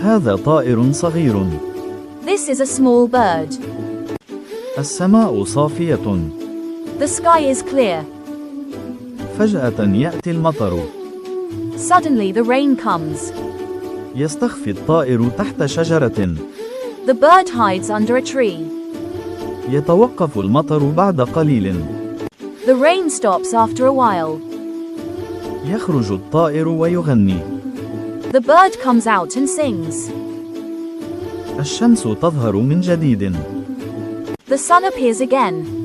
هذا طائر صغير. This is a small bird. السماء صافية. The sky is clear. فجأة يأتي المطر. Suddenly the rain comes. يستخفي الطائر تحت شجرة. The bird hides under a tree. يتوقف المطر بعد قليل. The rain stops after a while. يخرج الطائر ويغني. The bird comes out and sings. الشمس تظهر من جديد. The sun appears again.